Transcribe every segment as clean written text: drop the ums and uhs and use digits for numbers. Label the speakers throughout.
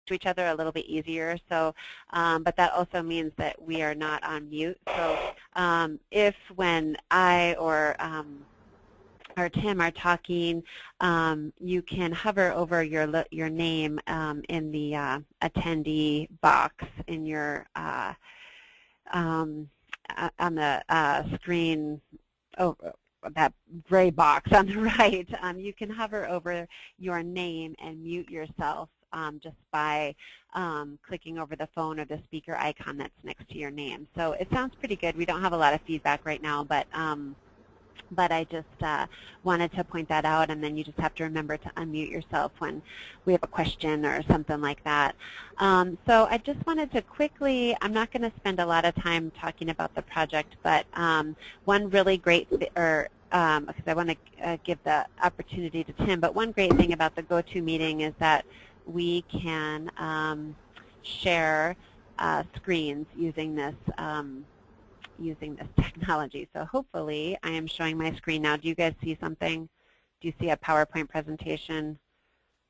Speaker 1: to each other a little bit easier. So, but that also means that we are not on mute. So if when I or Tim are talking, you can hover over your name in the attendee box in your on the screen. Oh, that gray box on the right. You can hover over your name and mute yourself just by clicking over the phone or the speaker icon that's next to your name. So it sounds pretty good. We don't have a lot of feedback right now, but I just wanted to point that out, and then you just have to remember to unmute yourself when we have a question or something like that. So I just wanted to quickly, I'm not going to spend a lot of time talking about the project, but one really great, because I want to give the opportunity to Tim, but one great thing about the GoToMeeting is that we can share screens using this technology. So hopefully I am showing my screen now. Do you guys see something? Do you see a PowerPoint presentation?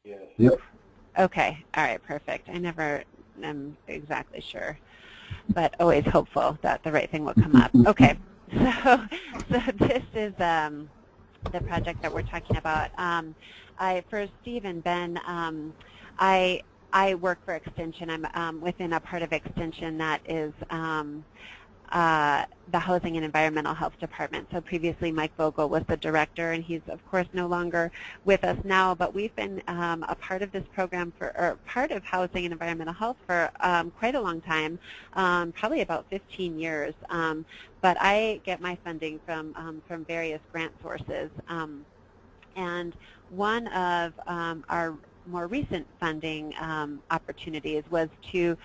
Speaker 2: Yes.
Speaker 3: Yep.
Speaker 1: Okay. All right. Perfect. I never am exactly sure, but always hopeful that the right thing will come up. Okay. So this is the project that we're talking about. For Steve and Ben, I work for Extension. I'm within a part of Extension that is the Housing and Environmental Health Department. So previously Mike Vogel was the director, and he's of course no longer with us now, but we've been a part of this program or part of Housing and Environmental Health for quite a long time, probably about 15 years. But I get my funding from various grant sources. And one of our more recent funding opportunities was to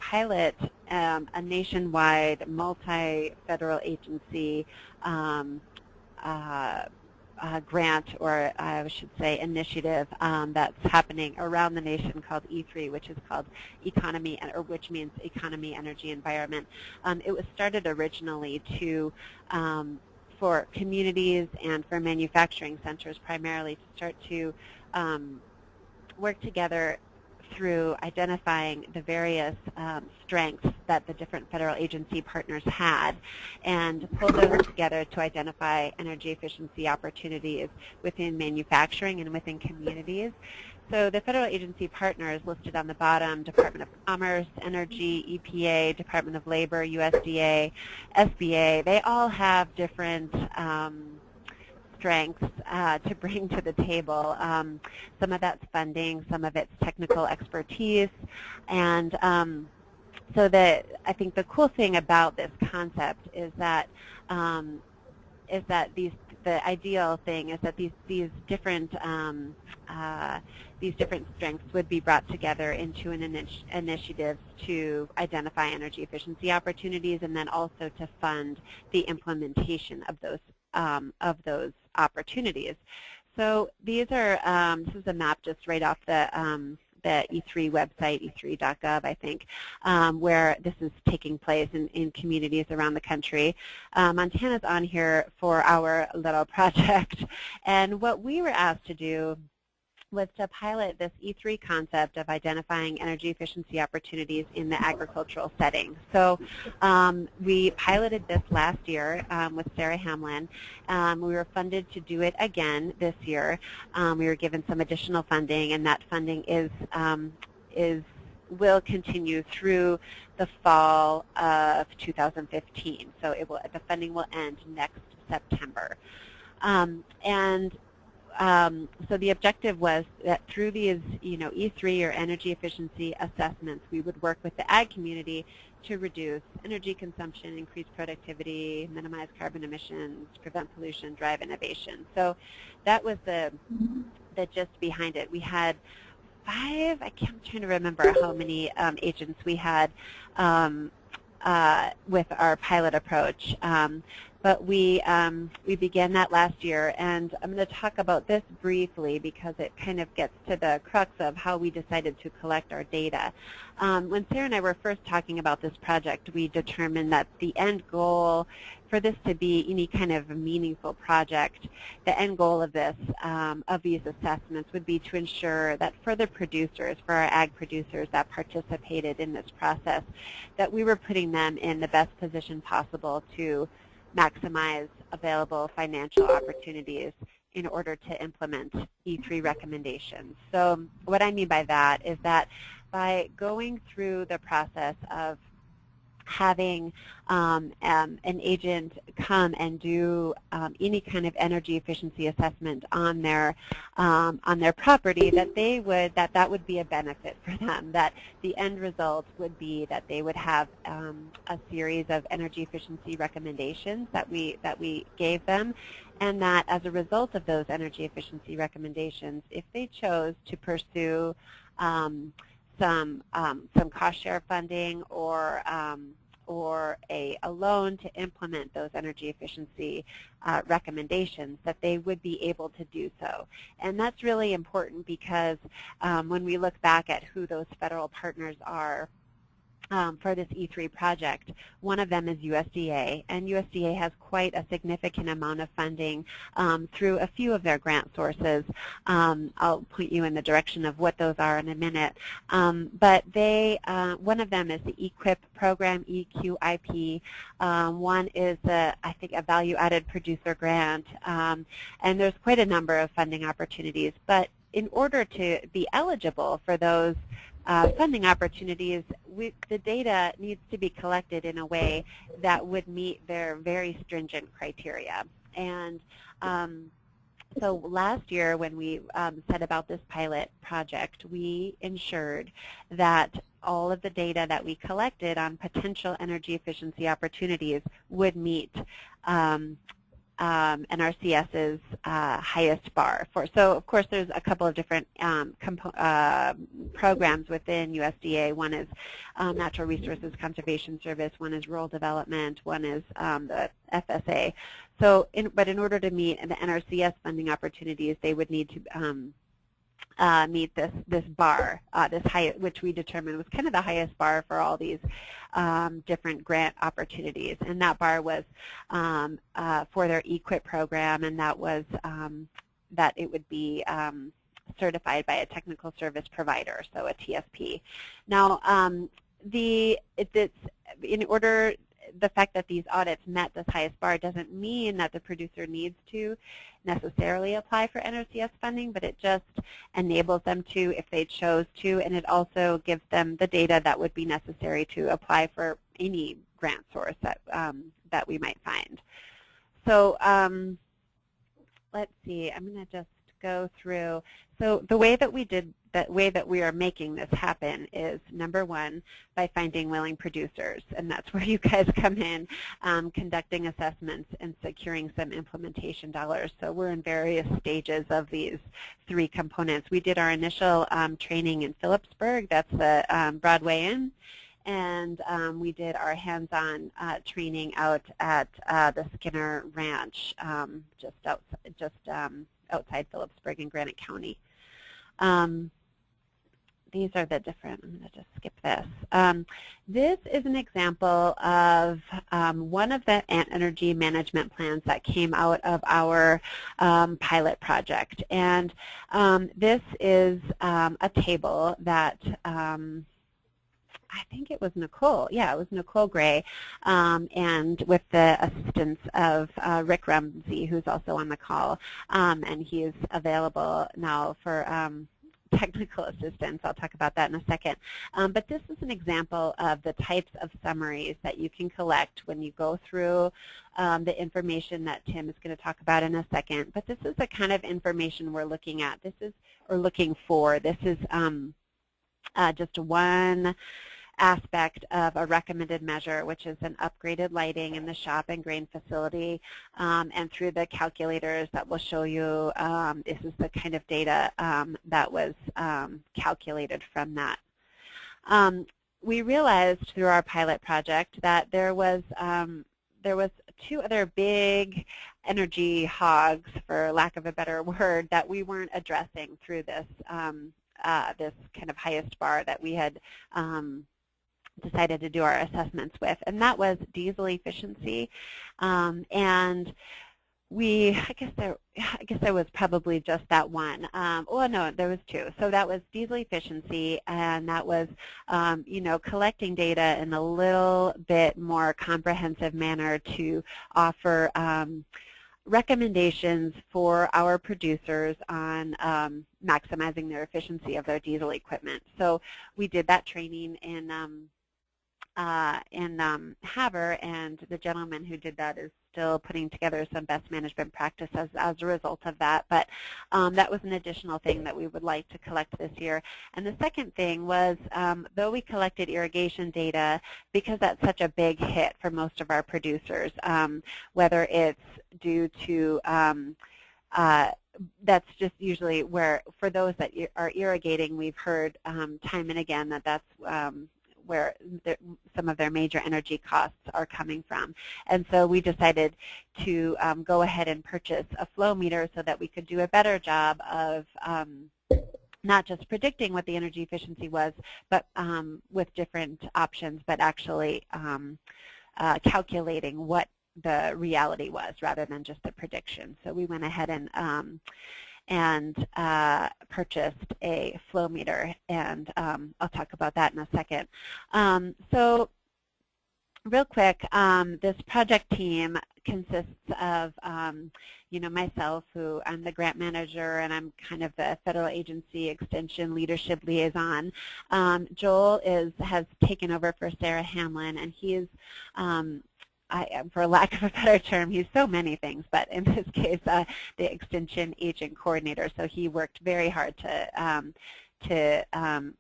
Speaker 1: pilot a nationwide multi-federal agency grant, or I should say initiative, that's happening around the nation called E3, which is called Economy, or which means Economy, Energy, Environment. It was started originally for communities and for manufacturing centers primarily to start to work together through identifying the various strengths that the different federal agency partners had, and pull those together to identify energy efficiency opportunities within manufacturing and within communities. So the federal agency partners listed on the bottom: Department of Commerce, Energy, EPA, Department of Labor, USDA, SBA, they all have different strengths to bring to the table. Some of that's funding, some of it's technical expertise, and so I think the cool thing about this concept is that the ideal thing is that these different strengths would be brought together into an initiative to identify energy efficiency opportunities, and then also to fund the implementation of those opportunities. So these are this is a map just right off the E3 website, e3.gov, I think, where this is taking place in communities around the country. Montana's on here for our little project, and what we were asked to do was to pilot this E3 concept of identifying energy efficiency opportunities in the agricultural setting. So we piloted this last year with Sarah Hamlin. We were funded to do it again this year. We were given some additional funding, and that funding will continue through the fall of 2015. So the funding will end next September. So the objective was that through these, E3 or energy efficiency assessments, we would work with the ag community to reduce energy consumption, increase productivity, minimize carbon emissions, prevent pollution, drive innovation. So that was the gist behind it. We had I'm trying to remember how many agents we had with our pilot approach. But we began that last year, and I'm going to talk about this briefly because it kind of gets to the crux of how we decided to collect our data. When Sarah and I were first talking about this project, we determined that the end goal for this to be any kind of a meaningful project, the end goal of this, of these assessments would be to ensure that for the producers, for our ag producers that participated in this process, that we were putting them in the best position possible to maximize available financial opportunities in order to implement E3 recommendations. So what I mean by that is that by going through the process of having an agent come and do any kind of energy efficiency assessment on their property, that would be a benefit for them. That the end result would be that they would have a series of energy efficiency recommendations that we gave them, and that as a result of those energy efficiency recommendations, if they chose to pursue some cost share funding or a loan to implement those energy efficiency recommendations, that they would be able to do so. And that's really important because when we look back at who those federal partners are for this E3 project, one of them is USDA, and USDA has quite a significant amount of funding through a few of their grant sources. I'll point you in the direction of what those are in a minute. But one of them is the EQIP program, EQIP. One is, I think, a value-added producer grant, and there's quite a number of funding opportunities. But in order to be eligible for those funding opportunities, the data needs to be collected in a way that would meet their very stringent criteria. And so last year when we set about this pilot project, we ensured that all of the data that we collected on potential energy efficiency opportunities would meet NRCS's highest bar for. So of course there's a couple of different programs within USDA. One is Natural Resources Conservation Service, one is Rural Development, one is the FSA. So but in order to meet the NRCS funding opportunities, they would need to meet this bar, which we determined was kind of the highest bar for all these different grant opportunities. And that bar was for their EQIP program, and that was that it would be certified by a technical service provider, so a TSP. Now, the fact that these audits met this highest bar doesn't mean that the producer needs to necessarily apply for NRCS funding, but it just enables them to if they chose to, and it also gives them the data that would be necessary to apply for any grant source that we might find. So let's see, I'm going to just go through. So the way that we are making this happen is, number one, by finding willing producers, and that's where you guys come in, conducting assessments and securing some implementation dollars. So we're in various stages of these three components. We did our initial training in Phillipsburg, that's the Broadway Inn, and we did our hands-on training out at the Skinner Ranch, just outside Phillipsburg in Granite County. These are the different, I'm going to just skip this. This is an example of one of the energy management plans that came out of our pilot project. And this is a table that I think it was Nicole. Yeah, it was Nicole Gray, and with the assistance of Rick Rumsey, who's also on the call, and he is available now for technical assistance. I'll talk about that in a second. But this is an example of the types of summaries that you can collect when you go through the information that Tim is going to talk about in a second. But this is the kind of information we're looking at. This is, or looking for. This is just one aspect of a recommended measure, which is an upgraded lighting in the shop and grain facility, and through the calculators that will show you, this is the kind of data that was calculated from that. We realized through our pilot project that there was two other big energy hogs, for lack of a better word, that we weren't addressing through this this kind of highest bar that we had decided to do our assessments with, and that was diesel efficiency. And I guess there was probably just that one. Well, no, there was two. So that was diesel efficiency, and that was, you know, collecting data in a little bit more comprehensive manner to offer recommendations for our producers on maximizing their efficiency of their diesel equipment. So we did that training in Havre, and the gentleman who did that is still putting together some best management practices as a result of that. But that was an additional thing that we would like to collect this year. And the second thing was, though we collected irrigation data, because that's such a big hit for most of our producers, whether it's due to that's just usually where, for those that are irrigating, we've heard time and again that that's where some of their major energy costs are coming from. And so we decided to go ahead and purchase a flow meter so that we could do a better job of not just predicting what the energy efficiency was, but with different options, but actually calculating what the reality was rather than just the prediction. So we went ahead and purchased a flow meter, and I'll talk about that in a second. So real quick, this project team consists of you know, myself, who I'm the grant manager, and I'm kind of the federal agency extension leadership liaison. Joel has taken over for Sarah Hamlin, and he is for lack of a better term, he's so many things, but in this case, the extension agent coordinator. So he worked very hard to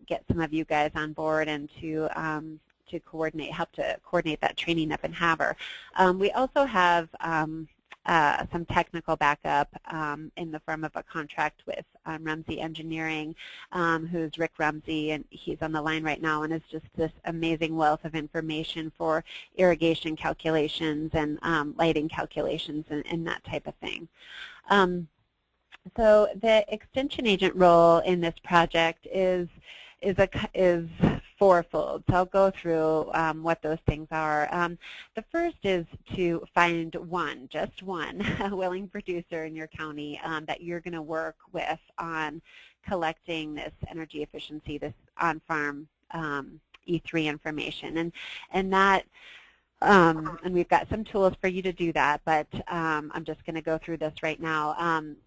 Speaker 1: get some of you guys on board and to help to coordinate that training up in Havre. We also have some technical backup in the form of a contract with Rumsey Engineering, who's Rick Rumsey, and he's on the line right now, and is just this amazing wealth of information for irrigation calculations and lighting calculations and that type of thing. So the extension agent role in this project is fourfold. So I'll go through what those things are. The first is to find just one willing producer in your county that you're going to work with on collecting this energy efficiency, this on-farm E3 information, and that. And we've got some tools for you to do that, but I'm just going to go through this right now.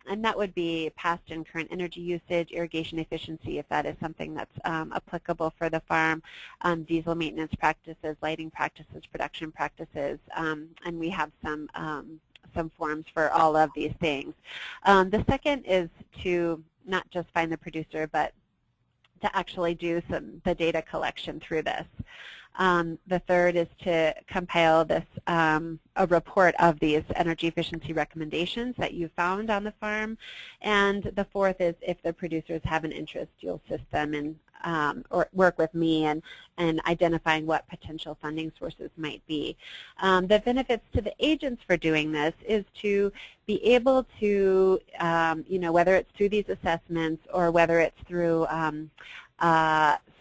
Speaker 1: And that would be past and current energy usage, irrigation efficiency, if that is something that's applicable for the farm, diesel maintenance practices, lighting practices, production practices, and we have some forms for all of these things. The second is to not just find the producer, but to actually do the data collection through this. The third is to compile this a report of these energy efficiency recommendations that you found on the farm. And the fourth is, if the producers have an interest, you'll assist them in or work with me in identifying what potential funding sources might be. The benefits to the agents for doing this is to be able to, you know, whether it's through these assessments or whether it's through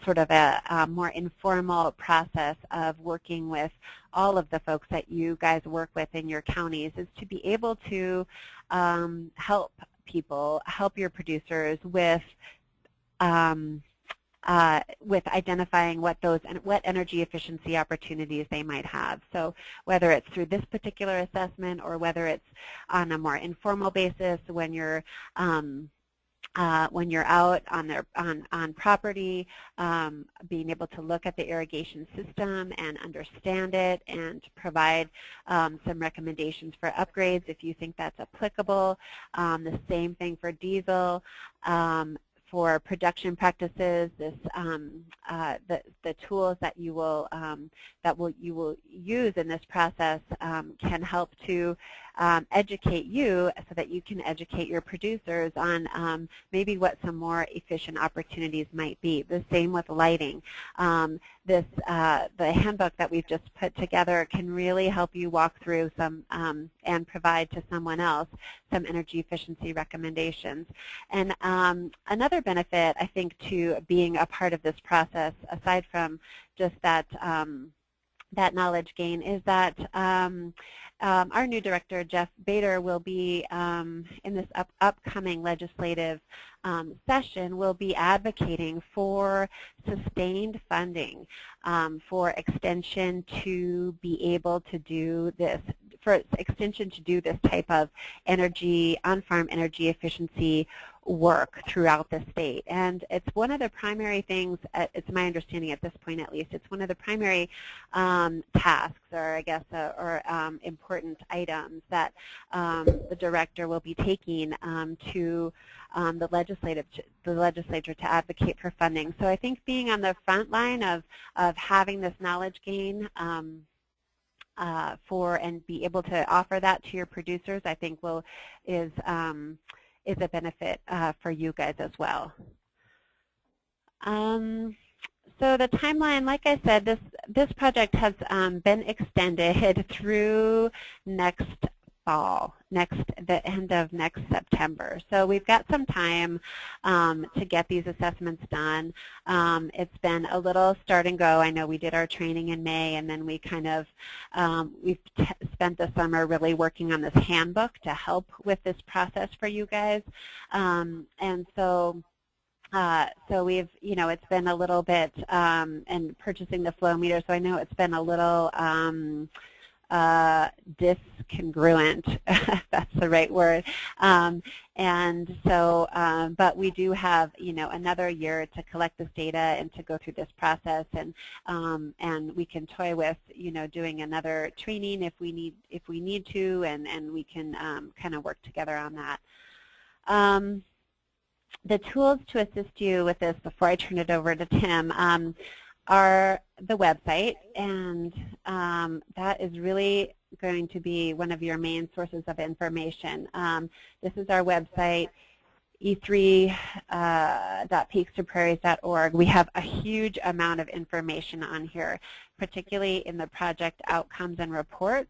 Speaker 1: sort of a more informal process of working with all of the folks that you guys work with in your counties, is to be able to help your producers with identifying what energy efficiency opportunities they might have. So whether it's through this particular assessment or whether it's on a more informal basis when you're out on property, being able to look at the irrigation system and understand it and provide some recommendations for upgrades if you think that's applicable. The same thing for diesel. For production practices, the tools that you will use in this process can help to educate you so that you can educate your producers on maybe what some more efficient opportunities might be. The same with lighting. The handbook that we've just put together can really help you walk through some and provide to someone else some energy efficiency recommendations. And another benefit, I think, to being a part of this process, aside from just that that knowledge gain, is that our new director, Jeff Bader, will be in this upcoming legislative session, will be advocating for sustained funding for extension to be able to do this, for extension to do this type of energy, on-farm energy efficiency work throughout the state. And it's one of the primary things, it's my understanding at this point at least, it's one of the primary tasks, or I guess, important items that the director will be taking to the legislature to advocate for funding. So I think being on the front line of having this knowledge gain and be able to offer that to your producers, I think is a benefit for you guys as well. So the timeline, like I said, this project has been extended through next fall, the end of next September. So we've got some time to get these assessments done. It's been a little start and go. I know we did our training in May, and then we kind of we've spent the summer really working on this handbook to help with this process for you guys. And so we've, it's been a little bit, and purchasing the flow meter, so I know it's been a little discongruent, if that's the right word. And so, but we do have, another year to collect this data and to go through this process, and we can toy with, doing another training if we need to, and we can kind of work together on that. The tools to assist you with this, before I turn it over to Tim, are the website, and that is really going to be one of your main sources of information. This is our website, e3.peakstoprairies.org. We have a huge amount of information on here, particularly in the project outcomes and reports.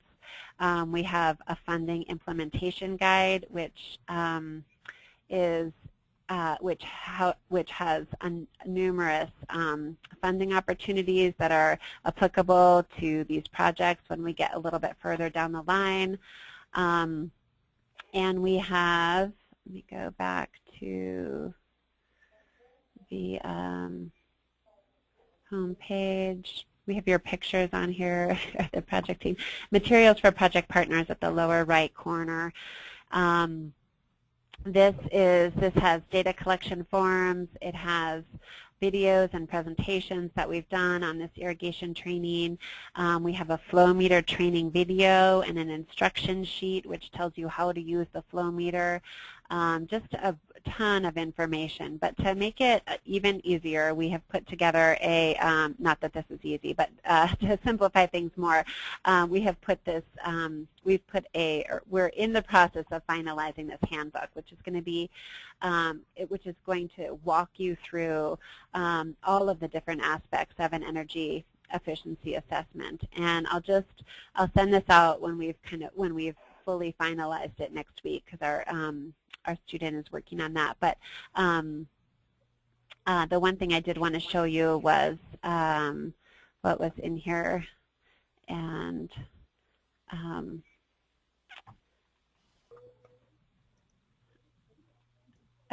Speaker 1: We have a funding implementation guide, which has numerous funding opportunities that are applicable to these projects when we get a little bit further down the line. And we have, let me go back to the home page. We have your pictures on here, the project team. Materials for project partners at the lower right corner. This has data collection forms. It has videos and presentations that we've done on this irrigation training. We have a flow meter training video and an instruction sheet which tells you how to use the flow meter. Just a ton of information. But to make it even easier, we have put together a, not that this is easy, but to simplify things more, we have put this, we're in the process of finalizing this handbook, which is going to be, which is going to walk you through all of the different aspects of an energy efficiency assessment. And I'll send this out when we've fully finalized it next week, because our student is working on that. But the one thing I did want to show you was what was in here. And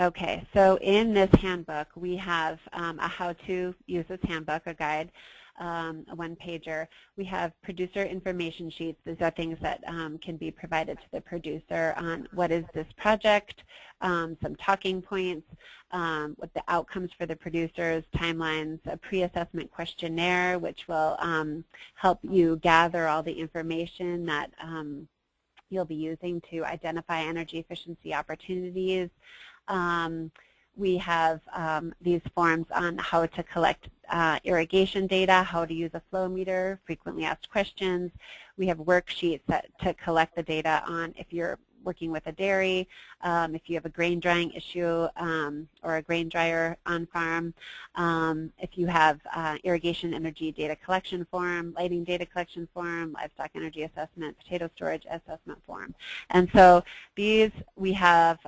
Speaker 1: okay, so in this handbook, we have a how to use this handbook, a guide, a one-pager. We have producer information sheets. These are things that can be provided to the producer on what is this project, some talking points, what the outcomes for the producers, timelines, a pre-assessment questionnaire which will help you gather all the information that you'll be using to identify energy efficiency opportunities. we have these forms on how to collect irrigation data, how to use a flow meter, frequently asked questions. We have worksheets to collect the data on if you're working with a dairy, if you have a grain drying issue or a grain dryer on farm, if you have irrigation energy data collection form, lighting data collection form, livestock energy assessment, potato storage assessment form. And so these we have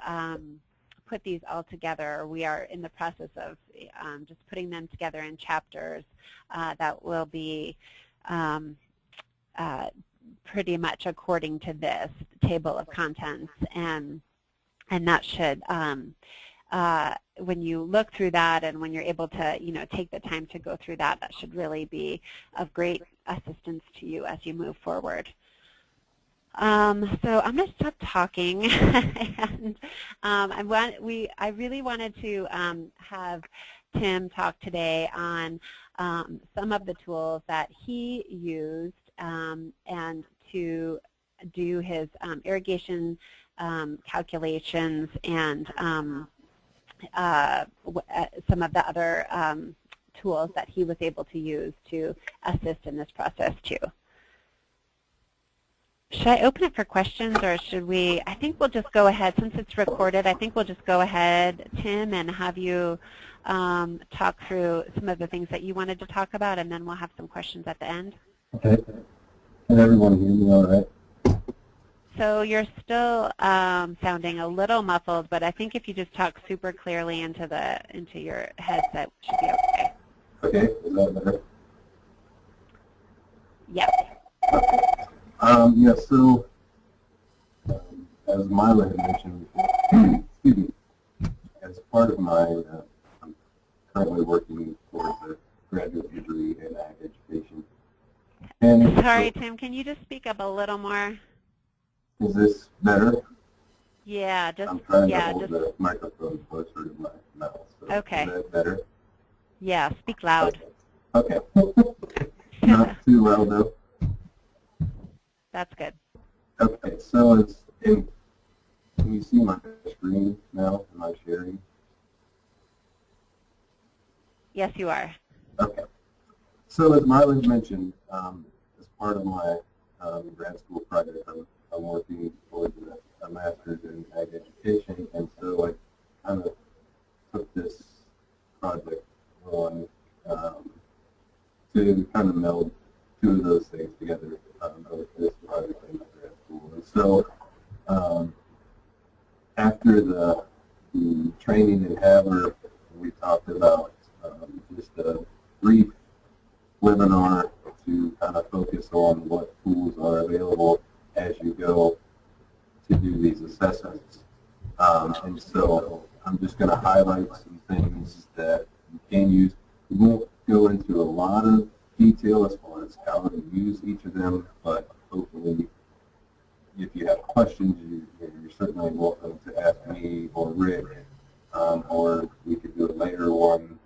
Speaker 1: put these all together. We are in the process of just putting them together in chapters that will be pretty much according to this table of contents, and that should, when you look through that and when you're able to, take the time to go through that, that should really be of great assistance to you as you move forward. So I'm going to stop talking, and I really wanted to have Tim talk today on some of the tools that he used and to do his irrigation calculations and some of the other tools that he was able to use to assist in this process too. Should I open it for questions, or should we? I think we'll just go ahead, since it's recorded, I think we'll just go ahead, Tim, and have you talk through some of the things that you wanted to talk about, and then we'll have some questions at the end.
Speaker 2: Okay. Can everyone hear me all right?
Speaker 1: So you're still sounding a little muffled, but I think if you just talk super clearly into your headset, it should be okay.
Speaker 2: Okay, is that better?
Speaker 1: Yes.
Speaker 2: Okay. Yeah, so as Mila had mentioned before, excuse me, as part of my, I'm currently working towards a graduate degree in ag education. And
Speaker 1: sorry, Tim, can you just speak up a little more?
Speaker 2: Is this better?
Speaker 1: Yeah, just,
Speaker 2: I'm trying to hold the microphone closer to my mouth. So
Speaker 1: okay.
Speaker 2: Is that better?
Speaker 1: Yeah, speak loud.
Speaker 2: Okay. Not too loud though.
Speaker 1: That's good.
Speaker 2: Okay, so can you see my screen now? Am I sharing?
Speaker 1: Yes, you are.
Speaker 2: Okay. So as Marlon mentioned, as part of my grad school project, I'm working towards a master's in ag education, and so I kind of took this project on to kind of meld two of those things together with this project in grad school. And so after the training in Havre, we talked about just a brief webinar to kind of focus on what tools are available as you go to do these assessments. And so I'm just going to highlight some things that you can use. We won't go into a lot of detail as far as how to use each of them, but hopefully if you have questions, you're certainly welcome to ask me or Rick, or we could do a later one,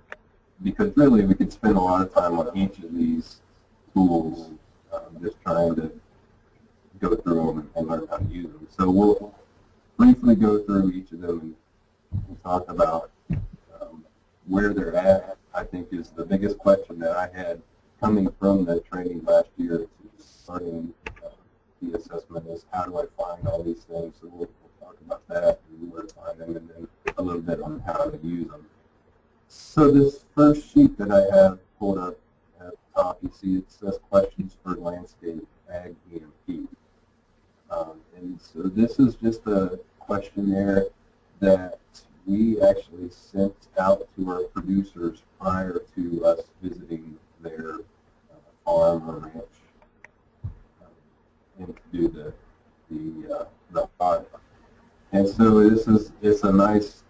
Speaker 2: because really we could spend a lot of time on each of these tools, just trying to go through them and learn how to use them. So we'll briefly go through each of them and talk about where they're at. I think is the biggest question that I had coming from the training last year to starting the assessment is how do I find all these things? So we'll talk about that and where to find them, and then a little bit on how to use them. So this first sheet that I have pulled up at the top, you see it says questions for landscape ag EMP. And so this is just a questionnaire that we actually sent out to our producers prior to us visiting their farm or ranch and to do the audit. And so it's a nice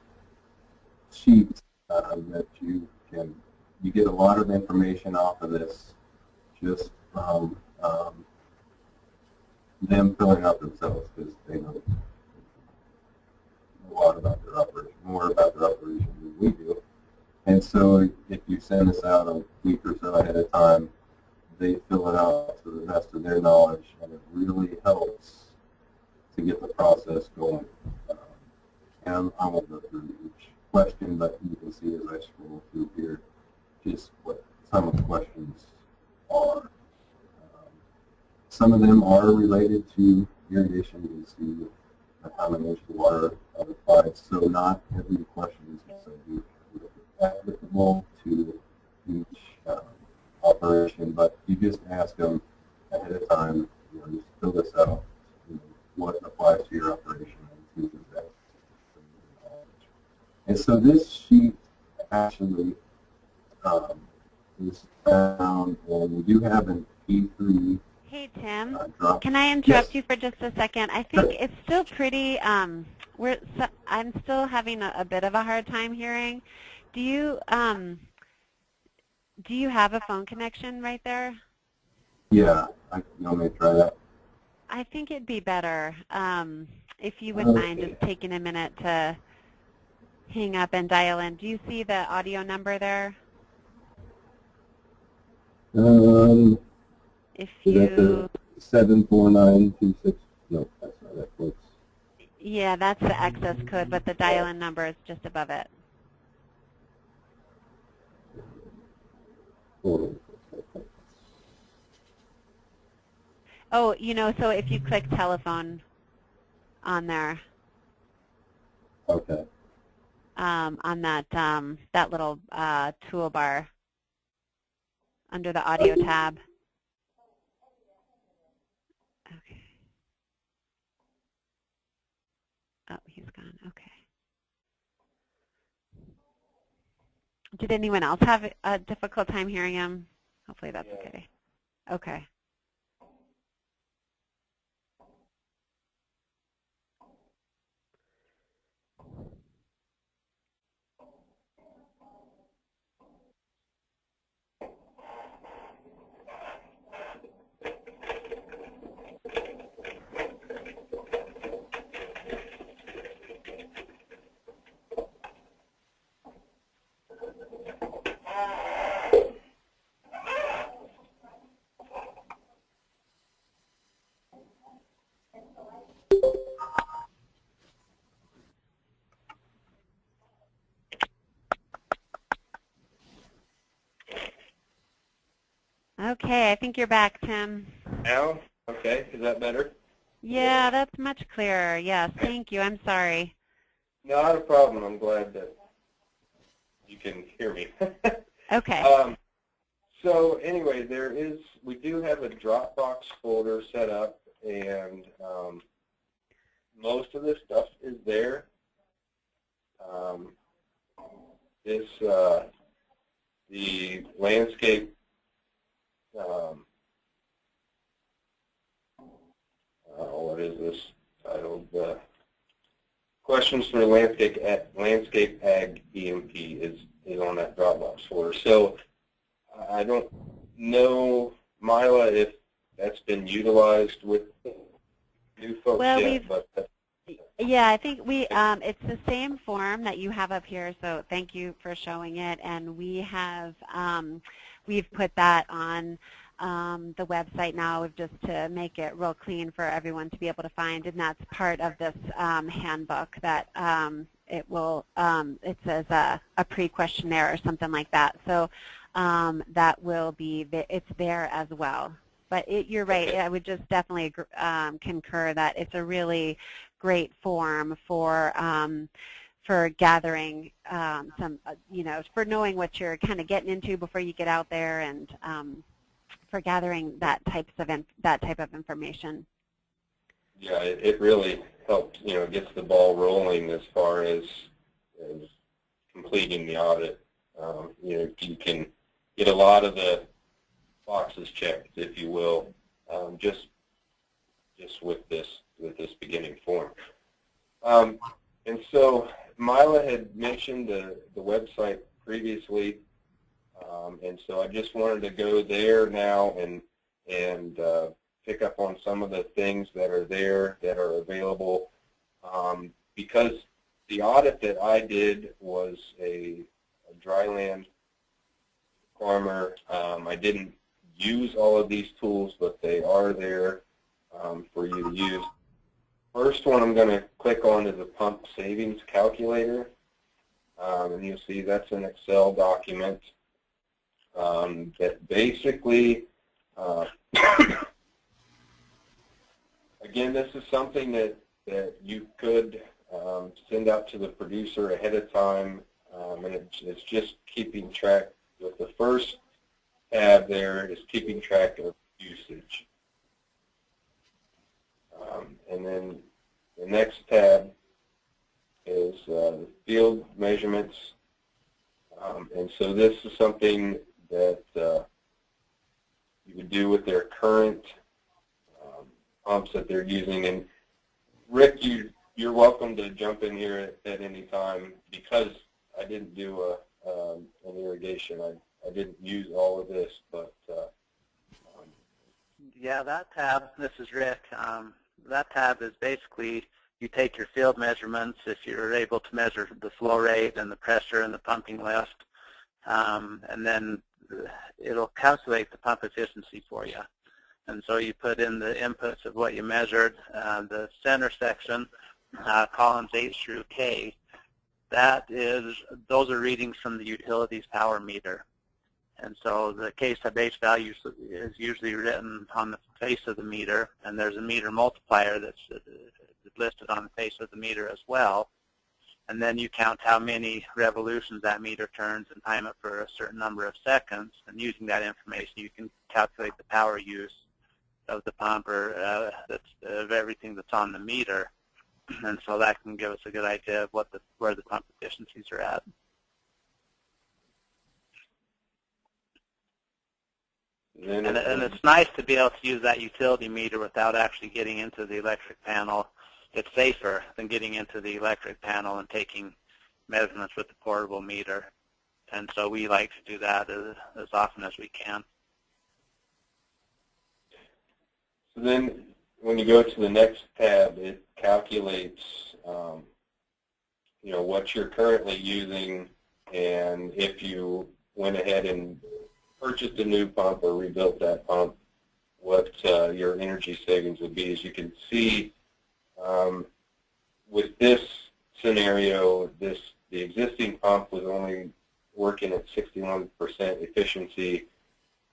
Speaker 2: sheet that you get a lot of information off of this just from them filling out themselves, because they know a lot about their operation, more about their operation than we do. And so if you send this out a week or so ahead of time, they fill it out to the best of their knowledge, and it really helps to get the process going. And I won't go through question, but you can see as I scroll through here just what some of the questions are. Some of them are related to irrigation. You can see the combination of water applied, so not every question is applicable to each operation, but you just ask them ahead of time, just fill this out, what applies to your operation, and choose that. And so this sheet actually is found, and we do have an E3.
Speaker 1: Hey, Tim, can I interrupt you for just a second? I think it's still pretty, I'm still having a bit of a hard time hearing. Do you have a phone connection right there?
Speaker 2: Yeah, you want me to try that?
Speaker 1: I think it'd be better if you wouldn't mind just taking a minute to hang up and dial in. Do you see the audio number there? If you
Speaker 2: 74926. No, that's not that close.
Speaker 1: Yeah, that's the access code, but the dial-in number is just above it. Oh, so if you click telephone on there,
Speaker 2: okay,
Speaker 1: on that that little toolbar under the audio tab. Okay. Oh, he's gone. Okay. Did anyone else have a difficult time hearing him? Hopefully that's okay. Okay. Okay, I think you're back, Tim.
Speaker 3: Now? Okay, is that better?
Speaker 1: Yeah, that's much clearer. Yes, thank you. I'm sorry.
Speaker 3: Not a problem. I'm glad that you can hear me.
Speaker 1: Okay.
Speaker 3: So anyway, we do have a Dropbox folder set up, and most of this stuff is there. The landscape what is this titled? Questions for Landscape Ag EMP is on that Dropbox folder. So I don't know, Mila, if that's been utilized with new folks yet. But
Speaker 1: yeah, I think it's the same form that you have up here. So thank you for showing it, and we have we've put that on the website now just to make it real clean for everyone to be able to find, and that's part of this handbook that it says a pre-questionnaire or something like that. So that will be, it's there as well. But you're right, I would just definitely concur that it's a really great form for gathering some, for knowing what you're kind of getting into before you get out there, and for gathering that type of information.
Speaker 3: Yeah, it really helps, gets the ball rolling as far as completing the audit. You can get a lot of the boxes checked, if you will, just with this beginning form. And so Mila had mentioned the website previously. And so I just wanted to go there now and pick up on some of the things that are there that are available, because the audit that I did was a dryland farmer. I didn't use all of these tools, but they are there for you to use. First one I'm going to click on is a pump savings calculator. And you'll see that's an Excel document that basically, again, this is something that you could send out to the producer ahead of time, and it's just keeping track. With the first tab there is keeping track of usage. And then the next tab is field measurements. And so this is something that you would do with their current pumps that they're using. And Rick, you're welcome to jump in here at any time, because I didn't do an irrigation. I didn't use all of this, but
Speaker 4: yeah, that tab, this is Rick, that tab is basically you take your field measurements if you're able to measure the flow rate and the pressure and the pumping lift, and then it'll calculate the pump efficiency for you. And so you put in the inputs of what you measured. The center section, columns H through K, those are readings from the utility's power meter. And so the K sub H value is usually written on the face of the meter, and there's a meter multiplier that's listed on the face of the meter as well. And then you count how many revolutions that meter turns and time it for a certain number of seconds. And using that information, you can calculate the power use of the pump or of everything that's on the meter. And so that can give us a good idea of where the pump efficiencies are at. And it's nice to be able to use that utility meter without actually getting into the electric panel. It's safer than getting into the electric panel and taking measurements with the portable meter. And so we like to do that as often as we can.
Speaker 3: So then when you go to the next tab, it calculates what you're currently using, and if you went ahead and purchased a new pump or rebuilt that pump, what your energy savings would be. As you can see, with this scenario, the existing pump was only working at 61% efficiency,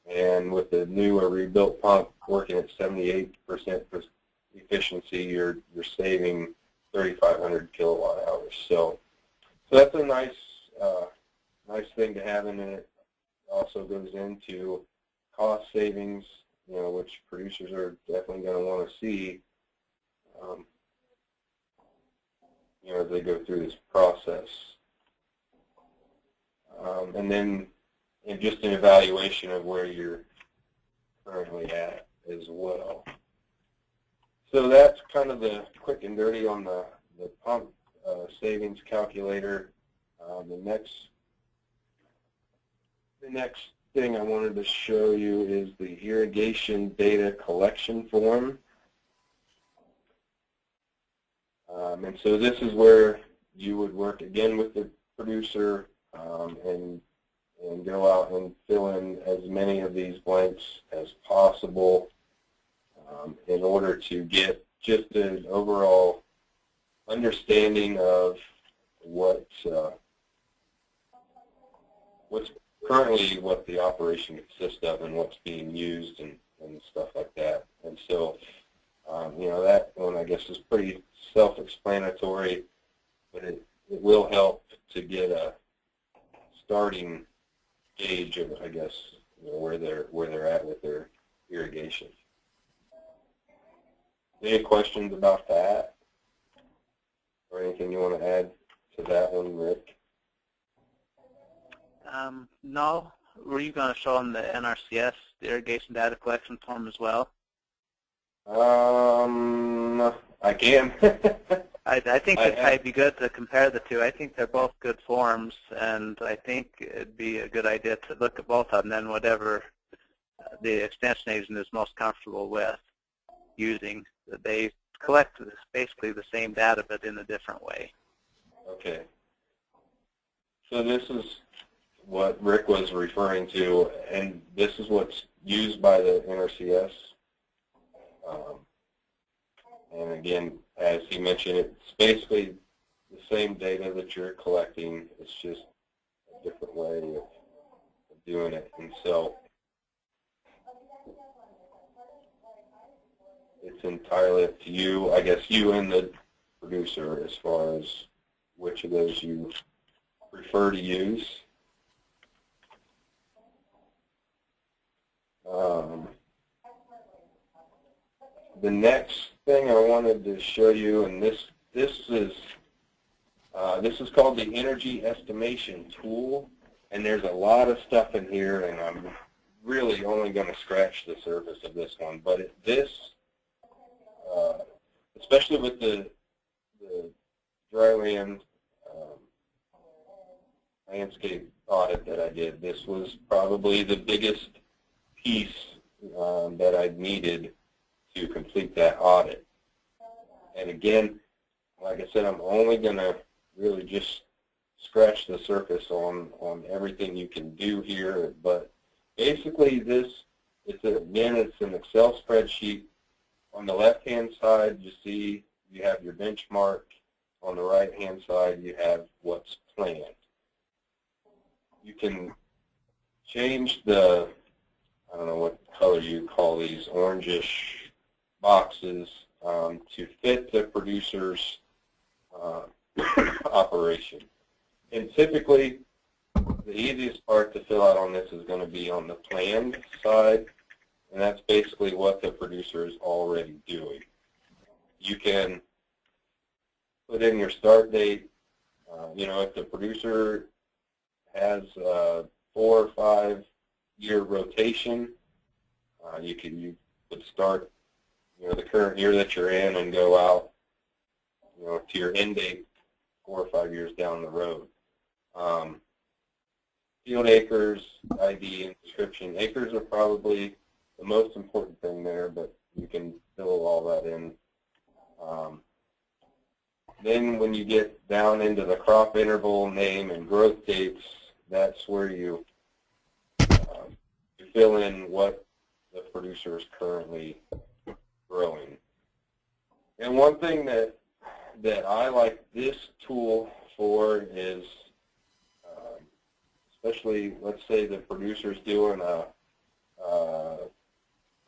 Speaker 3: and with the new or rebuilt pump working at 78% efficiency, you're saving 3,500 kilowatt hours. So that's a nice thing to have in it. Also goes into cost savings, which producers are definitely going to want to see, as they go through this process. And then just an evaluation of where you're currently at as well. So that's kind of the quick and dirty on the pump savings calculator. The next thing I wanted to show you is the irrigation data collection form. And so this is where you would work again with the producer and go out and fill in as many of these blanks as possible in order to get just an overall understanding of what's currently what the operation consists of and what's being used and stuff like that. And so, that one I guess is pretty self-explanatory, but it will help to get a starting gauge of, I guess, where they're at with their irrigation. Any questions about that, or anything you want to add to that one, Rick?
Speaker 4: No. Were you going to show them the NRCS, the irrigation data collection form as well?
Speaker 3: I can.
Speaker 4: I think it might be good to compare the two. I think they're both good forms, and I think it'd be a good idea to look at both of them, and then whatever the extension agent is most comfortable with using. They collect basically the same data, but in a different way.
Speaker 3: Okay. So this is what Rick was referring to, and this is what's used by the NRCS. And again, as he mentioned, it's basically the same data that you're collecting. It's just a different way of doing it. And so it's entirely up to you, I guess, you and the producer, as far as which of those you prefer to use. The next thing I wanted to show you, and this is called the Energy Estimation Tool, and there's a lot of stuff in here, and I'm really only going to scratch the surface of this one. But especially with the dryland landscape audit that I did, this was probably the biggest piece that I needed to complete that audit. And again, like I said, I'm only going to really just scratch the surface on everything you can do here. But basically it's an Excel spreadsheet. On the left-hand side, you see you have your benchmark. On the right-hand side, you have what's planned. You can change the, I don't know what color you call these, orangish boxes to fit the producer's operation. And typically, the easiest part to fill out on this is going to be on the planned side, and that's basically what the producer is already doing. You can put in your start date. If the producer has a 4 or 5 year rotation, you would start the current year that you're in and go out to your end date 4 or 5 years down the road. Field acres, ID, and description. Acres are probably the most important thing there, but you can fill all that in. Then when you get down into the crop interval, name, and growth dates, that's where you fill in what the producer is currently growing. And one thing that I like this tool for is, especially, let's say the producer's doing a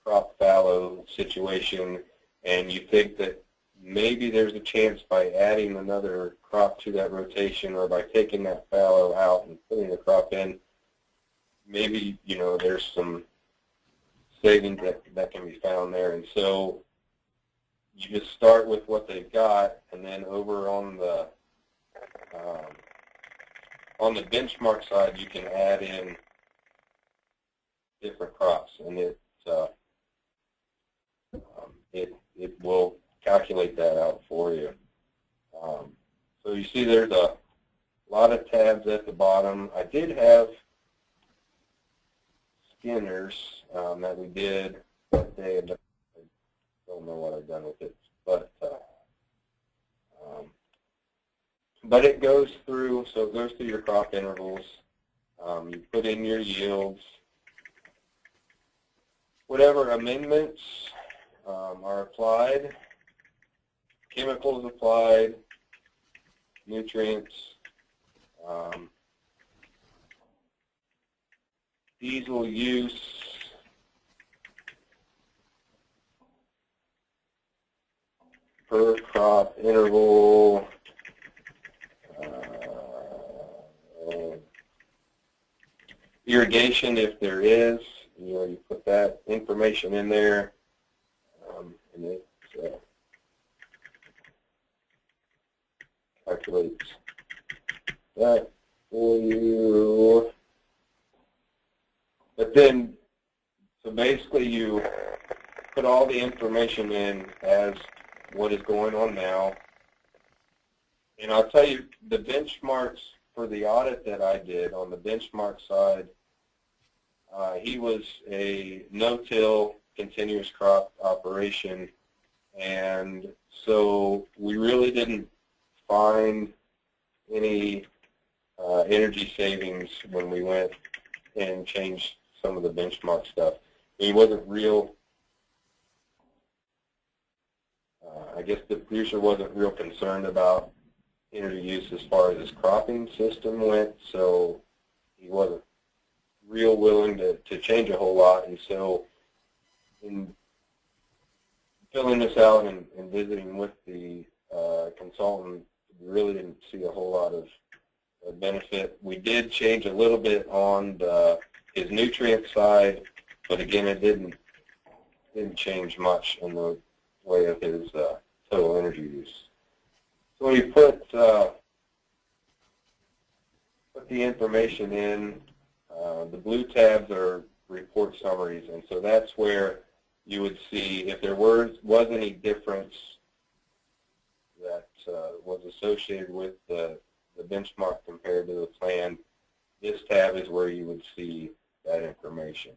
Speaker 3: crop fallow situation, and you think that maybe there's a chance by adding another crop to that rotation, or by taking that fallow out and putting the crop in, maybe there's some savings that can be found there. And so you just start with what they've got, and then over on the benchmark side, you can add in different crops, and it will calculate that out for you. So you see there's a lot of tabs at the bottom. I did have skinners that we did that day. I don't know what I've done with it, but it goes through. So it goes through your crop intervals. You put in your yields. Whatever amendments are applied, chemicals applied, nutrients, diesel use, per crop interval, irrigation if there is, you put that information in there, and it calculates that for you. But then, so basically you put all the information in as what is going on now. And I'll tell you, the benchmarks for the audit that I did on the benchmark side, he was a no-till continuous crop operation, and so we really didn't find any energy savings when we went and changed some of the benchmark stuff. He wasn't real, I guess the producer wasn't real concerned about energy use as far as his cropping system went, so he wasn't real willing to change a whole lot. And so in filling this out and visiting with the consultant, we really didn't see a whole lot of benefit. We did change a little bit on his nutrient side, but again, it didn't change much in the way of his total energy use. So we put the information in. The blue tabs are report summaries, and so that's where you would see if there was any difference that was associated with the benchmark compared to the plan. This tab is where you would see that information.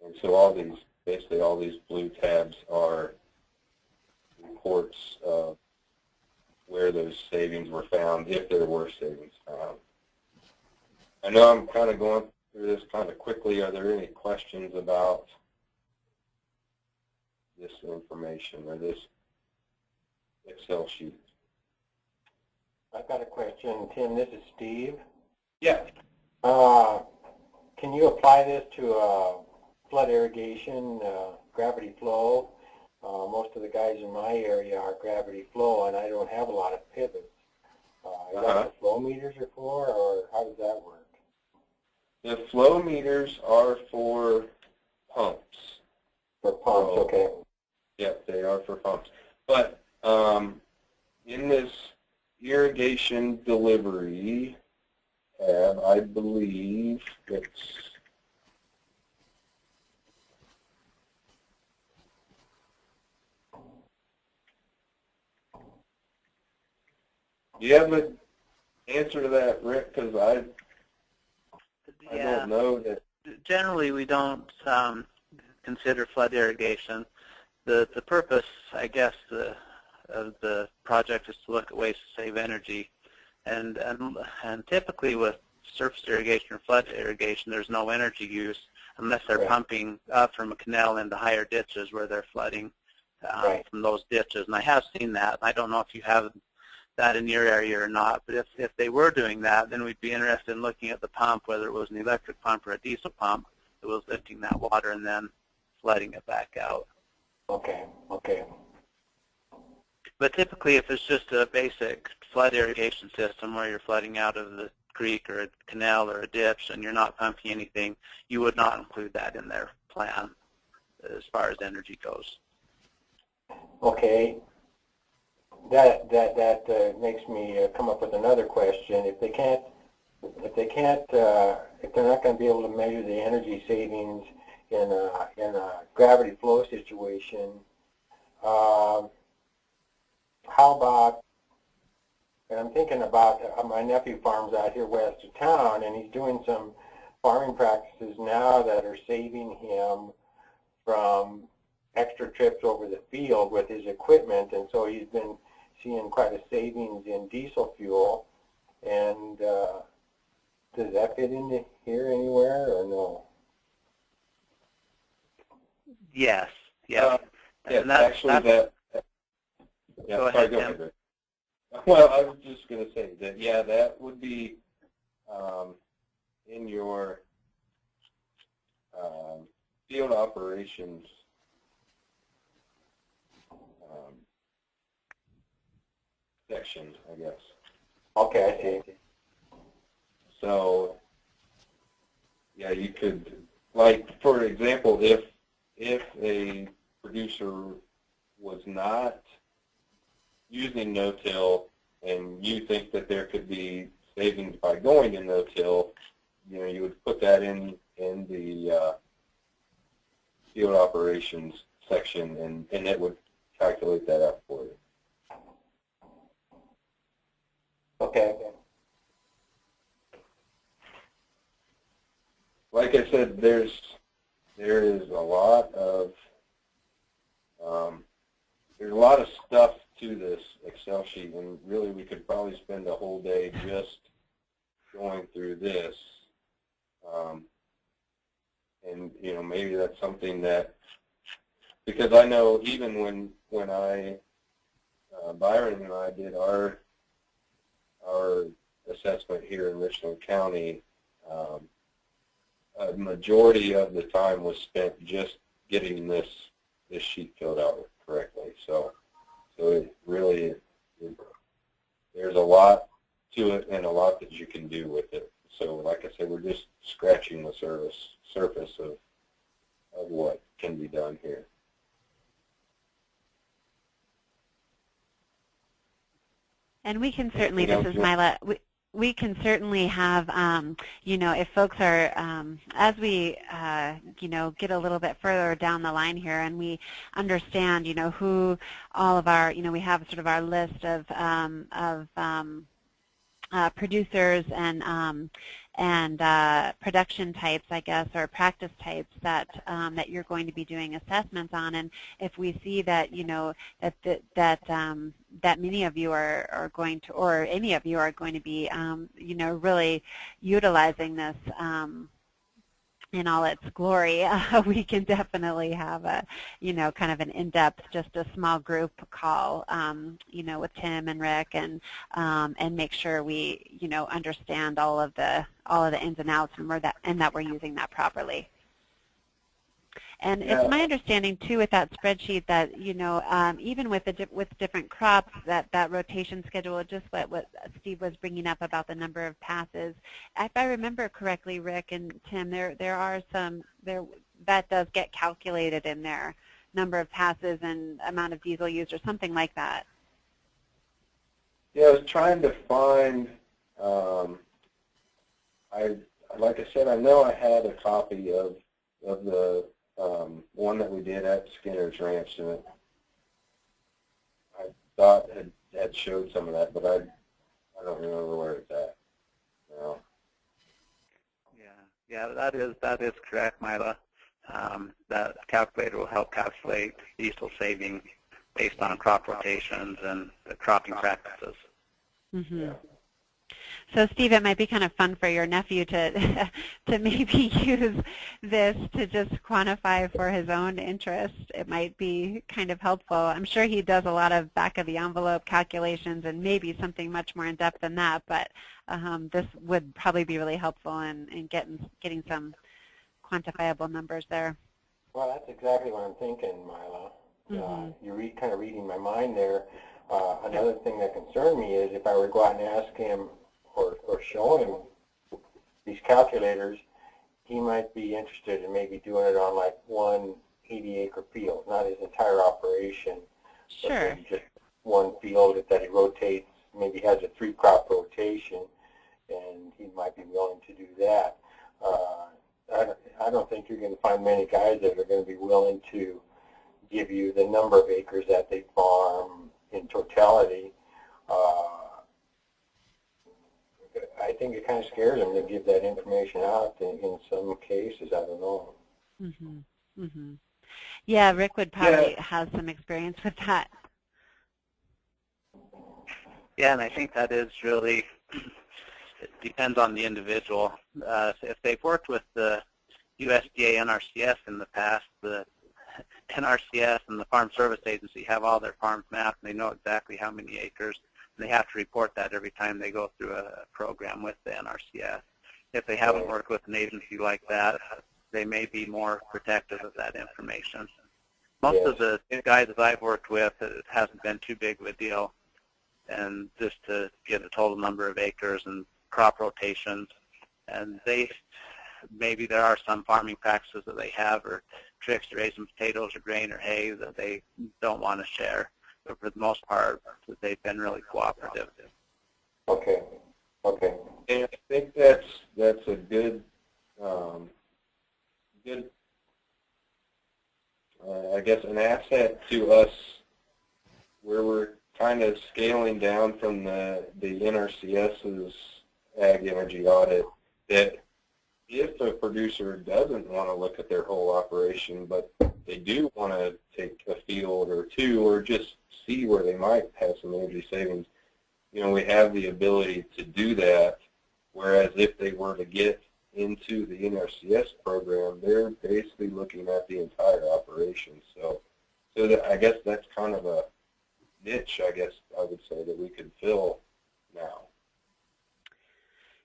Speaker 3: And so basically all these blue tabs are reports of where those savings were found, if there were savings found. I know I'm kind of going through this kind of quickly. Are there any questions about this information or this Excel sheet?
Speaker 5: I've got a question. Tim, this is Steve.
Speaker 3: Yeah.
Speaker 5: Can you apply this to flood irrigation, gravity flow? Most of the guys in my area are gravity flow, and I don't have a lot of pivots. Is that what flow meters are for, or how does that work?
Speaker 3: The flow meters are for pumps.
Speaker 5: For pumps, okay.
Speaker 3: Yep, they are for pumps. But in this irrigation delivery tab, I believe it's do you have an answer to that, Rick? Because I don't know that.
Speaker 4: Generally, we don't consider flood irrigation. The purpose, I guess, of the project is to look at ways to save energy, and typically with surface irrigation or flood irrigation, there's no energy use unless they're pumping up from a canal into higher ditches where they're flooding from those ditches. And I have seen that. I don't know if you have that in your area or not, but if they were doing that, then we'd be interested in looking at the pump, whether it was an electric pump or a diesel pump that was lifting that water and then flooding it back out.
Speaker 5: Okay, okay.
Speaker 4: But typically, if it's just a basic flood irrigation system where you're flooding out of the creek or a canal or a ditch and you're not pumping anything, you would not include that in their plan as far as energy goes.
Speaker 5: Okay. That makes me come up with another question. If they're not going to be able to measure the energy savings in a gravity flow situation, how about? And I'm thinking about my nephew farms out here west of town, and he's doing some farming practices now that are saving him from extra trips over the field with his equipment, and so he's been seeing quite a savings in diesel fuel. And does that fit into here anywhere or no?
Speaker 4: Yes. Yeah.
Speaker 3: Yeah. Actually, that. Yeah.
Speaker 4: Go
Speaker 3: sorry.
Speaker 4: ahead,
Speaker 3: Go
Speaker 4: Tim.
Speaker 3: ahead, Rick. Well, I was just going to say that. Yeah, that would be in your field operations. Section, I guess.
Speaker 5: Okay, I see.
Speaker 3: So, yeah, you could, like, for example, if a producer was not using no-till and you think that there could be savings by going to no-till, you know, you would put that in the field operations section, and it would calculate that out for you.
Speaker 5: Okay.
Speaker 3: Like I said, there is a lot of there's a lot of stuff to this Excel sheet, and really we could probably spend a whole day just going through this. And you know, maybe that's something that because I know even when Byron and I did our assessment here in Richland County, a majority of the time was spent just getting this sheet filled out correctly. So it really, there's a lot to it and a lot that you can do with it. So like I said, we're just scratching the surface of what can be done here.
Speaker 1: And we can certainly, this is Mila, we can certainly have, you know, if folks are, as we, you know, get a little bit further down the line here and we understand, you know, who all of our, you know, we have sort of our list of producers and production types, I guess, or practice types that that you're going to be doing assessments on. And if we see that, you know, that many of you are going to, or any of you are going to be, you know, really utilizing this in all its glory, we can definitely have a, you know, kind of an in-depth, just a small group call, you know, with Tim and Rick, and make sure we, you know, understand all of the ins and outs, and that we're using that properly. And it's my understanding too, with that spreadsheet, that, you know, even with different crops, that rotation schedule, just what Steve was bringing up about the number of passes. If I remember correctly, Rick and Tim, there are some that does get calculated in there, number of passes and amount of diesel used, or something like that.
Speaker 3: Yeah, I was trying to find. Like I said, I know I had a copy of the one that we did at Skinner's Ranch, and I thought it had showed some of that, but I don't remember where it's at. No.
Speaker 4: Yeah, that is correct, Mila. That calculator will help calculate diesel savings based on crop rotations and the cropping practices.
Speaker 1: Mm-hmm. Yeah. So, Steve, it might be kind of fun for your nephew to maybe use this to just quantify for his own interest. It might be kind of helpful. I'm sure he does a lot of back-of-the-envelope calculations and maybe something much more in-depth than that, but this would probably be really helpful in getting some quantifiable numbers there.
Speaker 5: Well, that's exactly what I'm thinking, Mila.
Speaker 1: Mm-hmm.
Speaker 5: You're kind of reading my mind there. Another thing that concerned me is if I were to go out and ask him or show him these calculators, he might be interested in maybe doing it on like one 80-acre field, not his entire operation.
Speaker 1: Sure.
Speaker 5: But maybe just one field that he rotates, maybe has a 3-crop rotation, and he might be willing to do that. I don't think you're going to find many guys that are going to be willing to give you the number of acres that they farm in totality. I think it kind of scares them to give that information out in some cases. I don't know.
Speaker 1: Mm-hmm. Mm-hmm. Yeah, Rick would probably have some experience with that.
Speaker 4: Yeah, and I think that is really, it depends on the individual. If they've worked with the USDA NRCS in the past, the NRCS and the Farm Service Agency have all their farms mapped, and they know exactly how many acres. They have to report that every time they go through a program with the NRCS. If they haven't worked with an agency like that, they may be more protective of that information. Most of the guys that I've worked with, it hasn't been too big of a deal, and just to get a total number of acres and crop rotations. And maybe there are some farming practices that they have, or tricks to raising potatoes or grain or hay that they don't want to share. But for the most part, they've been really cooperative.
Speaker 5: Okay. Okay.
Speaker 3: And I think that's a good, I guess, an asset to us, where we're kind of scaling down from the NRCS's ag energy audit, that if a producer doesn't want to look at their whole operation, but they do want to take a field or two, or just see where they might have some energy savings, you know, we have the ability to do that. Whereas if they were to get into the NRCS program, they're basically looking at the entire operation. So So that, I guess that's kind of a niche, I guess I would say, that we could fill now.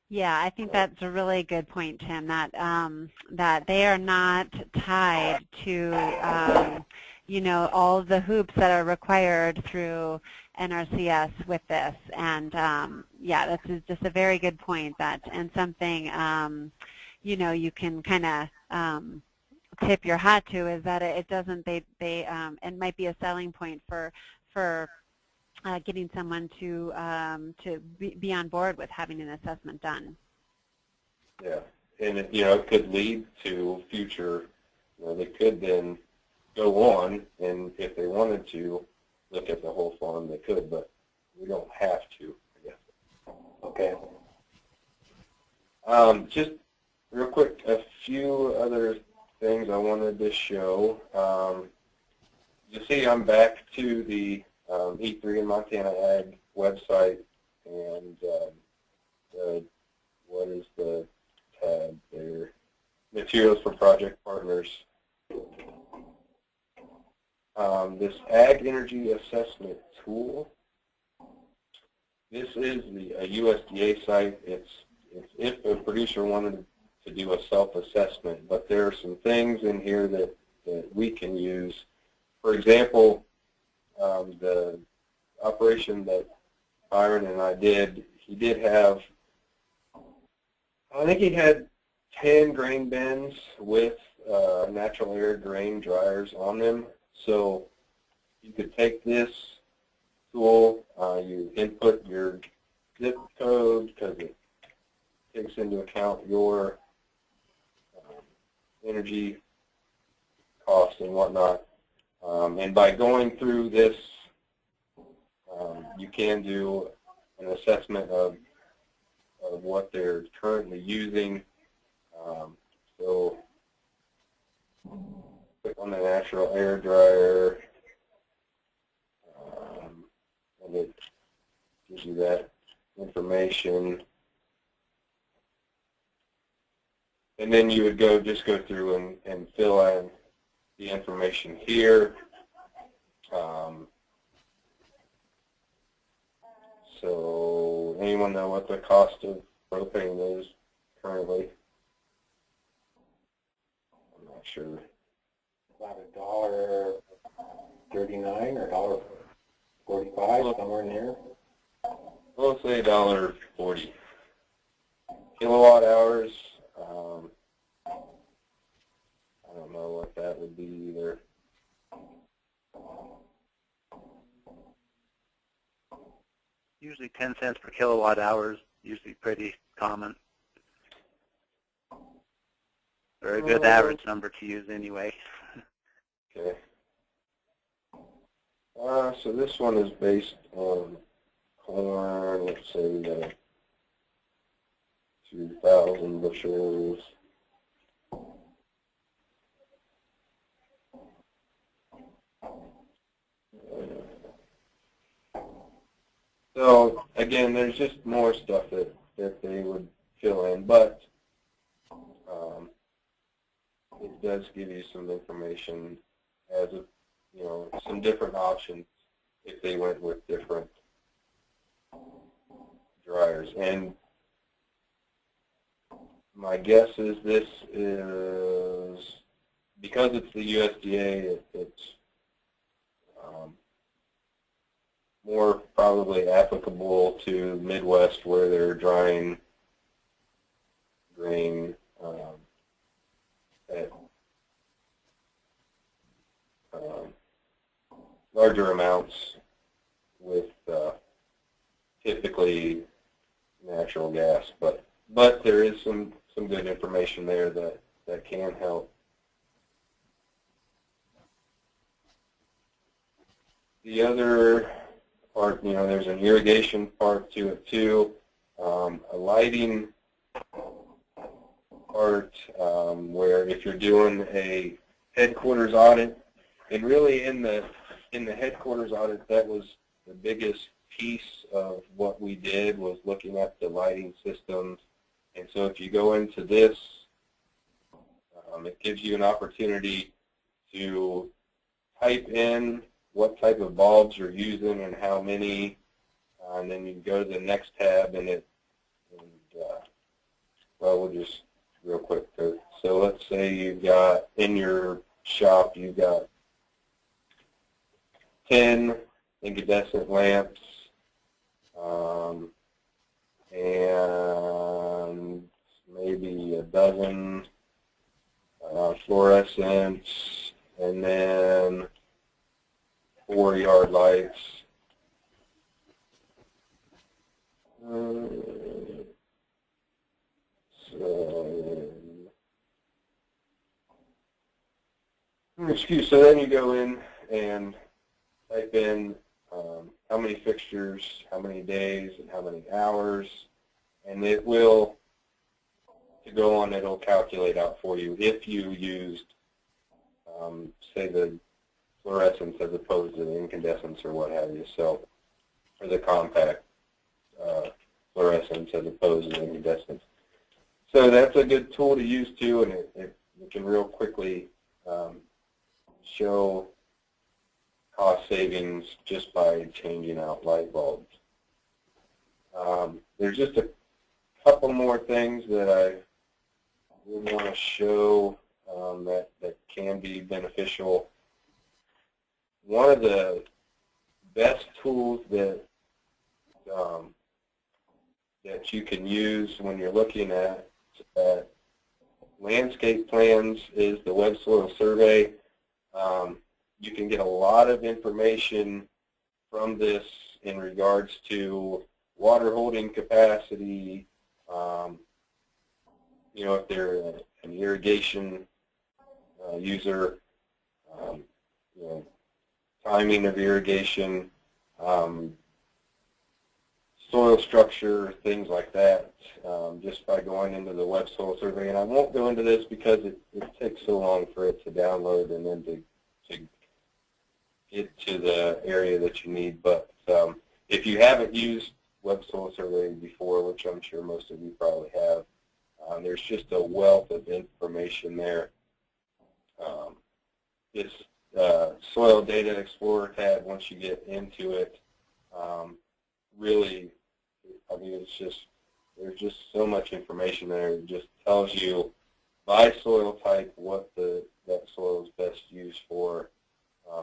Speaker 1: Yeah, I think that's a really good point, Tim, that that they are not tied to you know, all of the hoops that are required through NRCS with this. And yeah, this is just a very good point, that, and something you know, you can kind of tip your hat to, is that it doesn't, it might be a selling point for getting someone to be on board with having an assessment done.
Speaker 3: Yeah, and it, you know, it could lead to future, you know, they could then go on, and if they wanted to look at the whole farm, they could, but we don't have to, I guess.
Speaker 5: Okay.
Speaker 3: Just real quick, a few other things I wanted to show. You see, I'm back to the E3 in Montana Ag website, and what is the tab there? Materials for project partners. This Ag Energy Assessment Tool. This is a USDA site. It's if a producer wanted to do a self-assessment, but there are some things in here that we can use. For example, the operation that Byron and I did, he did have, I think he had 10 grain bins with natural air grain dryers on them. So you could take this tool, you input your zip code, because it takes into account your energy costs and whatnot. And by going through this, you can do an assessment of what they're currently using. So click on the natural air dryer, and it gives you that information. And then you would just go through and fill in the information here. So anyone know what the cost of propane is currently? I'm not sure.
Speaker 5: About $1.39 or $1.45, somewhere in there.
Speaker 3: We'll say $1.40. Kilowatt hours. I don't know what that would be either.
Speaker 4: Usually 10 cents per kilowatt hour is usually pretty common. Or a good average number to use anyway.
Speaker 3: Okay. So this one is based on corn. Let's say we got 2,000 bushels. So again, there's just more stuff that they would fill in, but it does give you some information as a, you know, some different options if they went with different dryers. And my guess is this is, because it's the USDA, it's more probably applicable to Midwest, where they're drying grain at larger amounts with typically natural gas, but there is some good information there that can help. The other part, you know, there's an irrigation part to it too, a lighting part, where if you're doing a headquarters audit, and really in the headquarters audit, that was the biggest piece of what we did, was looking at the lighting systems. And so if you go into this, it gives you an opportunity to type in what type of bulbs you're using and how many, and then you go to the next tab, and well, we'll just real quick go. So let's say you've got in your shop, you've got 10 incandescent lamps, and maybe a dozen fluorescents, and then 4 yard lights. So then you go in and type in how many fixtures, how many days, and how many hours, and it will, to go on, it'll calculate out for you if you used, say, the fluorescence as opposed to the incandescence or what have you, so, or the compact fluorescence as opposed to incandescence. So that's a good tool to use too, and it can real quickly show cost savings just by changing out light bulbs. There's just a couple more things that I would want to show that can be beneficial. One of the best tools that that you can use when you're looking at landscape plans is the Web Soil Survey. You can get a lot of information from this in regards to water holding capacity, you know, if they're an irrigation user, you know, timing of irrigation, soil structure, things like that, just by going into the Web Soil Survey. And I won't go into this because it takes so long for it to download and then to get to the area that you need. But if you haven't used Web Soil Survey before, which I'm sure most of you probably have, there's just a wealth of information there. This Soil Data Explorer tab, once you get into it, really, I mean, it's just, there's just so much information there. It just tells you by soil type what that soil is best used for,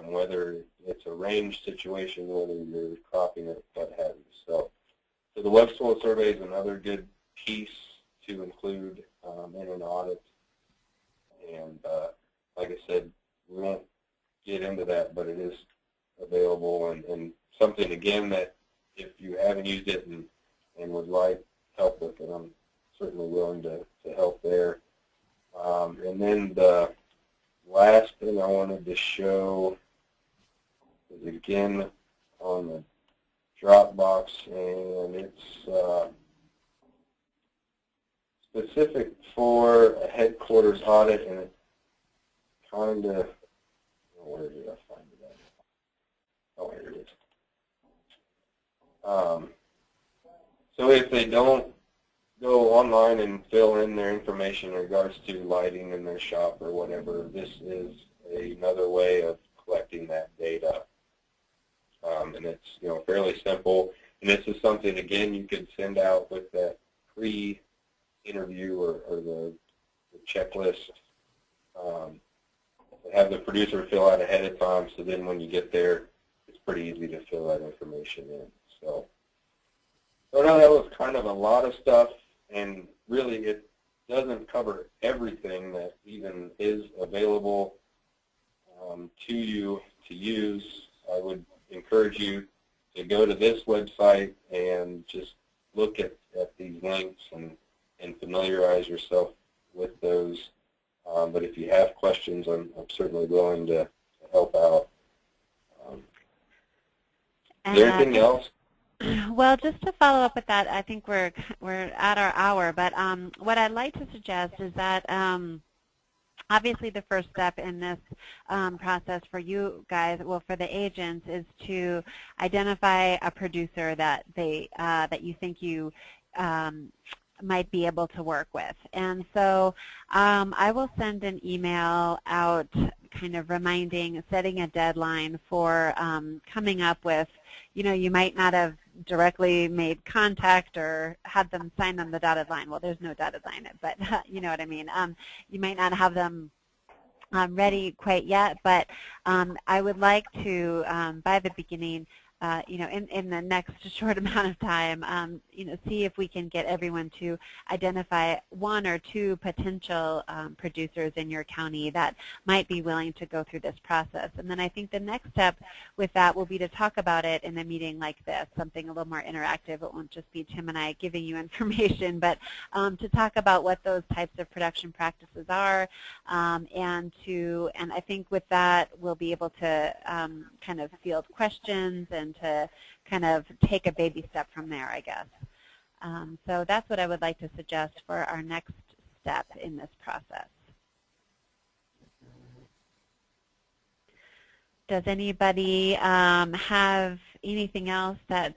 Speaker 3: whether it's a range situation, whether you're cropping it, what have you. So the Web Soil Survey is another good piece to include in an audit. And like I said, we won't get into that, but it is available, and something, again, that if you haven't used it and would like help with it, I'm certainly willing to help there. And then the last thing I wanted to show is, again, on the Dropbox, and it's specific for a headquarters audit, and it kind of, where did I find it at? Oh, here it is. So if they don't go online and fill in their information in regards to lighting in their shop or whatever, this is another way of collecting that data. And it's, you know, fairly simple. And this is something, again, you could send out with that pre-interview or the checklist. Have the producer fill out ahead of time, so then when you get there, it's pretty easy to fill that information in. So I know that was kind of a lot of stuff, and really it doesn't cover everything that even is available to you to use. I would encourage you to go to this website and just look at these links and familiarize yourself with those. But if you have questions, I'm certainly willing to help out. Is there anything else?
Speaker 1: Well, just to follow up with that, I think we're at our hour. But what I'd like to suggest is that obviously the first step in this process for you guys, well, for the agents, is to identify a producer that that you think you might be able to work with. And so I will send an email out kind of reminding, setting a deadline for coming up with, you might not have directly made contact or had them sign on the dotted line. Well, there's no dotted line, but you know what I mean. You might not have them ready quite yet, but I would like to, by the beginning, in the next short amount of time, see if we can get everyone to identify one or two potential producers in your county that might be willing to go through this process. And then I think the next step with that will be to talk about it in a meeting like this, something a little more interactive. It won't just be Tim and I giving you information, but to talk about what those types of production practices are, and I think with that we'll be able to kind of field questions and to kind of take a baby step from there, I guess. So that's what I would like to suggest for our next step in this process. Does anybody have anything else that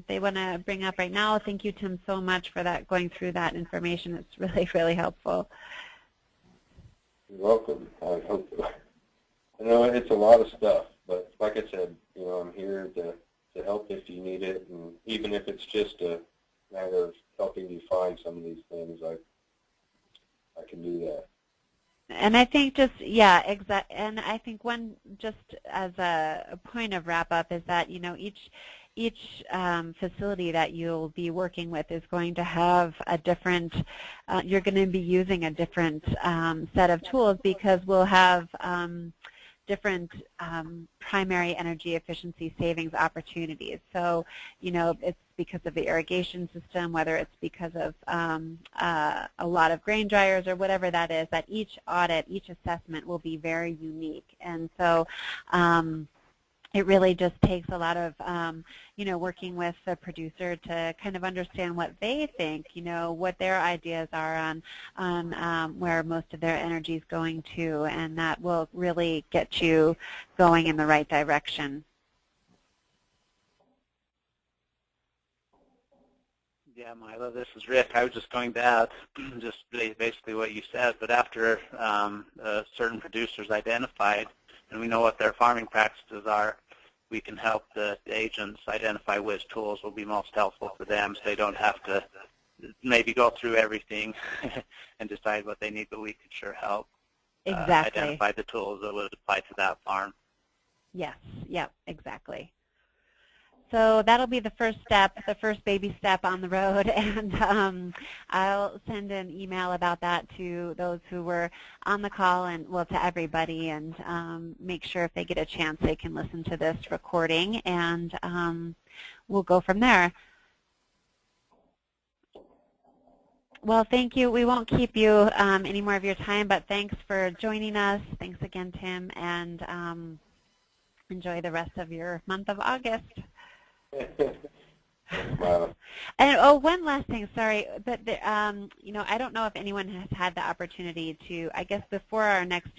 Speaker 1: they want to bring up right now? Thank you, Tim, so much for that, going through that information. It's really, really helpful.
Speaker 3: You're welcome. I hope so. I know it's a lot of stuff, but like I said, I'm here to help if you need it, and even if it's just a matter of helping you find some of these things, I can do that.
Speaker 1: And I think just, yeah, exactly. And I think one, just as a point of wrap up, is that, each facility that you'll be working with is going to have a different, you're going to be using a different set of tools, because we'll have different primary energy efficiency savings opportunities. So, it's because of the irrigation system, whether it's because of a lot of grain dryers or whatever that is, that each audit, each assessment will be very unique. And so it really just takes a lot of, working with the producer to kind of understand what they think, what their ideas are on where most of their energy is going to, and that will really get you going in the right direction.
Speaker 4: Yeah, Mila, this is Rick. I was just going to add just basically what you said, but after certain producers identified, and we know what their farming practices are, we can help the agents identify which tools will be most helpful for them, so they don't have to maybe go through everything and decide what they need, but we can sure help identify the tools that would apply to that farm.
Speaker 1: Yes, yep, exactly. So that'll be the first step, the first baby step on the road, and I'll send an email about that to those who were on the call, and well, to everybody, and make sure if they get a chance they can listen to this recording, and we'll go from there. Well, thank you. We won't keep you any more of your time, but thanks for joining us. Thanks again, Tim, and enjoy the rest of your month of August. And one last thing, sorry, but I don't know if anyone has had the opportunity to, I guess before our next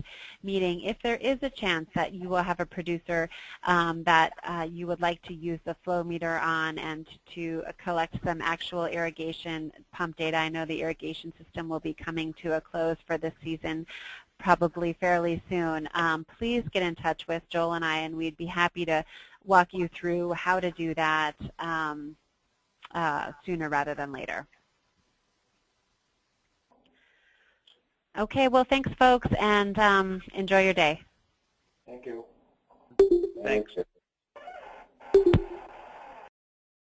Speaker 1: meeting, if there is a chance that you will have a producer that you would like to use the flow meter on and to collect some actual irrigation pump data. I know the irrigation system will be coming to a close for this season probably fairly soon. Please get in touch with Joel and I, and we'd be happy to walk you through how to do that sooner rather than later. Okay, well, thanks, folks, and enjoy your day.
Speaker 5: Thank you.
Speaker 3: Thanks.